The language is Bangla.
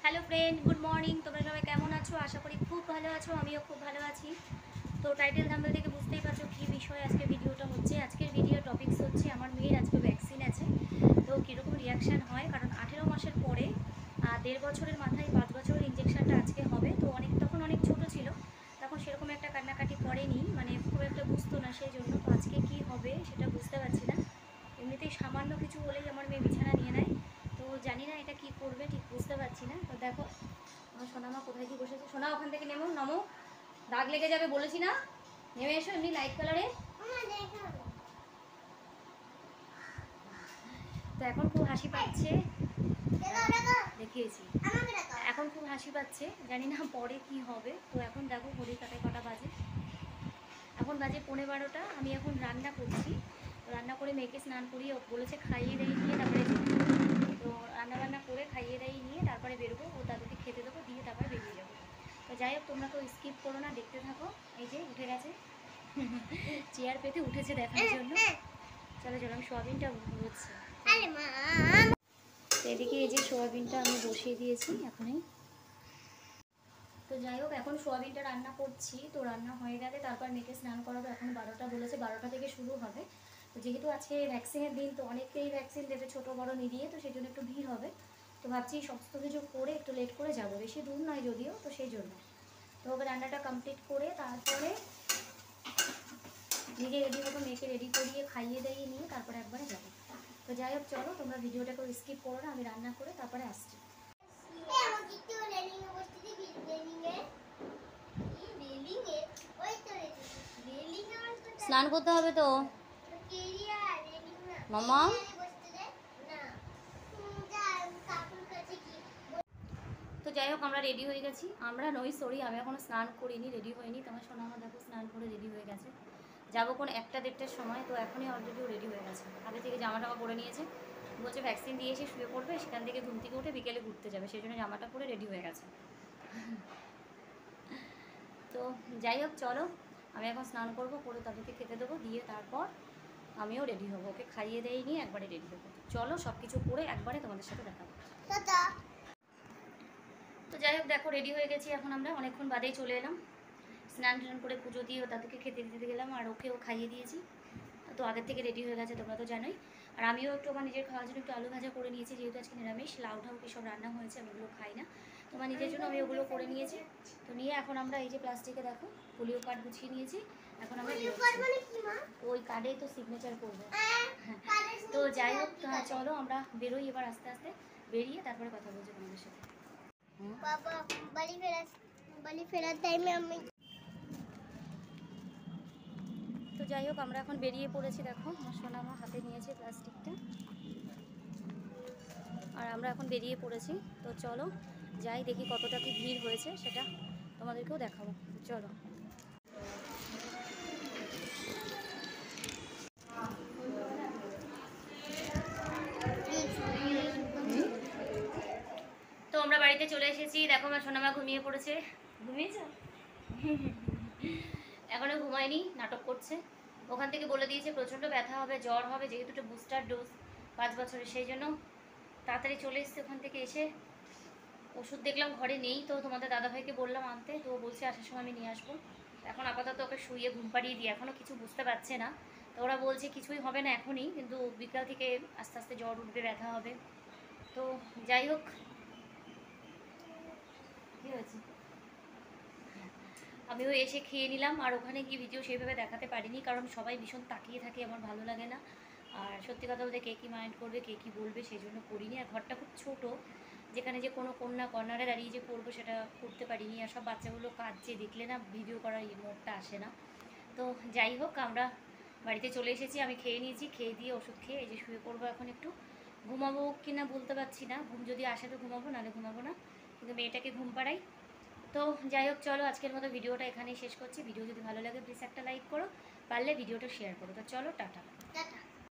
Hello friend, good morning. তোমরা সবাই কেমন আছো? আশা করি খুব ভালো আছো। আমিও খুব ভালো আছি। তো টাইটেল থাম্বনেল থেকে বুঝতেই পারছো কী বিষয়ে আজকে ভিডিওটা হচ্ছে। আজকের ভিডিও টপিকস হচ্ছে আমার মেয়ের আজকে ভ্যাকসিন আছে, তো কীরকম রিয়াকশান হয়। কারণ 18 মাসের পরে 1.5 বছরের মাথায় 5 বছরের ইঞ্জেকশানটা আজকে হবে। তো তখন অনেক ছোট ছিল, তখন সেরকম একটা কান্নাকাটি করেনি, মানে খুব একটা বুঝতো না, সেই জন্য। তো আজকে কী হবে সেটা বুঝতে পারছি না। এমনিতেই সামান্য কিছু হলেই আমার মেয়ে বিছানা নিয়ে নেয়, তো জানি না এটা কি করবে, ঠিক বুঝতে পারছি না। তো দেখো আমার সোনামা কোথায় কি বসেছে। সোনা ওখান থেকে নামো, দাগ লেগে যাবে বলেছি না। নেমে এসো, এমনি লাইট কালারে। তো এখন খুব হাসি পাচ্ছে, দেখিয়েছি। এখন খুব হাসি পাচ্ছে, জানি না পরে কি হবে। তো এখন দেখো ঘড়ির কাটায় কটা বাজে, এখন বাজে 11:15। আমি এখন রান্না করছি। রান্না করে মেয়েকে স্নান করিয়ে বলেছে খাইয়ে দাইয়ে নিয়ে তারপরে, তো রান্নাবান্না করে খাইয়ে দাইয়ে নিয়ে তারপরে বেরোবো। ও দাদুকে খেতে দেবো, দিয়ে তারপরে বেরিয়ে যাবো। তো যাই হোক, তোমরা কেউ স্কিপ করো না, দেখতে থাকো। এই যে উঠে গেছে, চেয়ার পেতে উঠেছে দেখার জন্য। চলো চলো, আমি সোয়াবিনটা হচ্ছে। তো এদিকে এই যে সোয়াবিনটা আমি বসিয়ে দিয়েছি এখনই। তো যাই হোক, এখন সোয়াবিনটা রান্না করছি। তো রান্না হয়ে গেলে তারপর মেয়েকে স্নান করাবো। এখন 12টা বলেছে, 12টা থেকে শুরু হবে। তো যেহেতু আজকে ভ্যাকসিনের দিন, তো অনেকেই ভ্যাকসিন দেবে, ছোটো বড়ো মিলিয়ে, তো সেই জন্য একটু ভিড় হবে। তো ভাবছি সমস্ত কিছু করে একটু লেট করে যাব, বেশি দূর নয় যদিও, তো সেই জন্য। তো ওকে রান্নাটা কমপ্লিট করে তারপরে নিজে রেডি হবো, মেয়েকে রেডি করিয়ে খাইয়ে দাইয়ে নিয়ে তারপরে একবারে যাবো। তো যাই হোক চলো, তোমরা ভিডিওটাকে স্কিপ করো না, আমি রান্না করে তারপরে আসছি। স্নান করতে হবে তো মামা। তো যাই হোক, আমরা রেডি হয়ে গেছি। আমরা নই, সরি, আমি এখনও স্নান করিনি, রেডি হয়নি। তোমার সোনা আমার দেখো স্নান করে রেডি হয়ে গেছে। যাবো কোন 1টা-1.5টার সময়। তো এখনই অলরেডিও রেডি হয়ে গেছে, আগে থেকে জামা টামা পরে নিয়েছে। বলছে ভ্যাকসিন দিয়ে এসে শুয়ে পড়বে, সেখান থেকে ঘুম থেকে উঠে বিকেলে ঘুরতে যাবে, সেই জন্য জামাটা পরে রেডি হয়ে গেছে। তো যাই হোক চলো, আমি এখন স্নান করবো, করে তাদেরকে খেতে দেবো, দিয়ে তারপর আমিও রেডি হবো। ওকে খাইয়ে দেয় নিয়ে একবারে রেডি হবো। চলো সব কিছু করে একবারে তোমাদের সাথে দেখাবো। তো যাই হোক দেখো, রেডি হয়ে গেছি। এখন আমরা অনেকক্ষণ বাদেই চলে এলাম। স্নান টান করে পুজো দিয়ে তাদেরকে খেতে দিতে গেলাম, আর ওকেও খাইয়ে দিয়েছি। তো আগের থেকে রেডি হয়ে গেছে, তোমরা তো জানোই। আর আমিও একটু আমার নিজের খাওয়ার জন্য একটু আলু ভাজা করে নিয়েছি, যেহেতু আজকে নিরামিষ। লাউ ঠাউ সব রান্না হয়েছে, আমি ওগুলো খাই না। তোমার নিজের জন্য আমি ওগুলো করে নিয়েছি। তো নিয়ে এখন আমরা এই যে প্লাস্টিকে দেখো পোলিও কার্ড গুছিয়ে নিয়েছি। এখন আমরা ওই কার্ডেই তো সিগনেচার করবো। হ্যাঁ, তো যাই হোক চলো আমরা বেরোই এবার আস্তে আস্তে। বেরিয়ে তারপরে কথা বলছি তোমাদের সাথে। বাড়ি ফেরার টাইমে আমি। তো যাই হোক, আমরা এখন বেরিয়ে পড়েছি। দেখো আমার সোনা আমার হাতে নিয়েছে প্লাস্টিকটা, আর আমরা এখন বেরিয়ে পড়েছি। তো চলো যাই, দেখি কতটা কি ভিড় হয়েছে সেটা তোমাদেরকেও দেখাবো। চলো। তো আমরা বাড়িতে চলে এসেছি। দেখো আমার সোনামা ঘুমিয়ে পড়েছে। ঘুমিয়েছ? এখনো ঘুমায়নি, নাটক করছে। ওখান থেকে বলে দিয়েছে প্রচণ্ড ব্যথা হবে, জ্বর হবে, যেহেতু একটা বুস্টার ডোজ 5 বছরের, সেই জন্য তাড়াতাড়ি চলে এসছে। ওখান থেকে এসে ওষুধ দেখলাম ঘরে নেই, তো তোমাদের দাদাভাইকে বললাম আনতে, তো বলছে আসার সময় আমি নিয়ে আসবো। এখন আপাতত ওকে শুয়ে ঘুম পাড়িয়ে দিই, এখনও কিছু বুঝতে পারছে না। তো ওরা বলছে কিছুই হবে না এখনই, কিন্তু বিকাল থেকে আস্তে আস্তে জ্বর উঠবে, ব্যথা হবে। তো যাই হোক, কী হয়েছে, আমিও এসে খেয়ে নিলাম। আর ওখানে গিয়ে ভিডিও সেইভাবে দেখাতে পারিনি, কারণ সবাই ভীষণ তাকিয়ে থাকে, আমার ভালো লাগে না। আর সত্যি কথা বলতে কে কী মাইন্ড করবে, কে কী বলবে, সেই জন্য করিনি। আর ঘরটা খুব ছোটো, যেখানে যে কোনো কর্নারে দাঁড়িয়ে যে করবো সেটা করতে পারিনি। আর সব বাচ্চাগুলো কাঁদছে, দেখলে না ভিডিও করার মোডটা আসে না। তো যাই হোক, আমরা বাড়িতে চলে এসেছি। আমি খেয়ে নিয়েছি, খেয়ে দিয়ে ওষুধ খেয়ে এই যে শুয়ে পড়বো। এখন একটু ঘুমাবো কি না বলতে পারছি না, ঘুম যদি আসে তো ঘুমাবো, নাহলে ঘুমাবো না, কিন্তু মেয়েটাকে ঘুম পাড়াই। তো যাই হোক চলো, আজকের মতো ভিডিওটা এখানেই শেষ করছি। ভিডিও যদি ভালো লাগে প্লিজ একটা লাইক করো, পারলে ভিডিওটা শেয়ার করো। তো চলো, টাটা।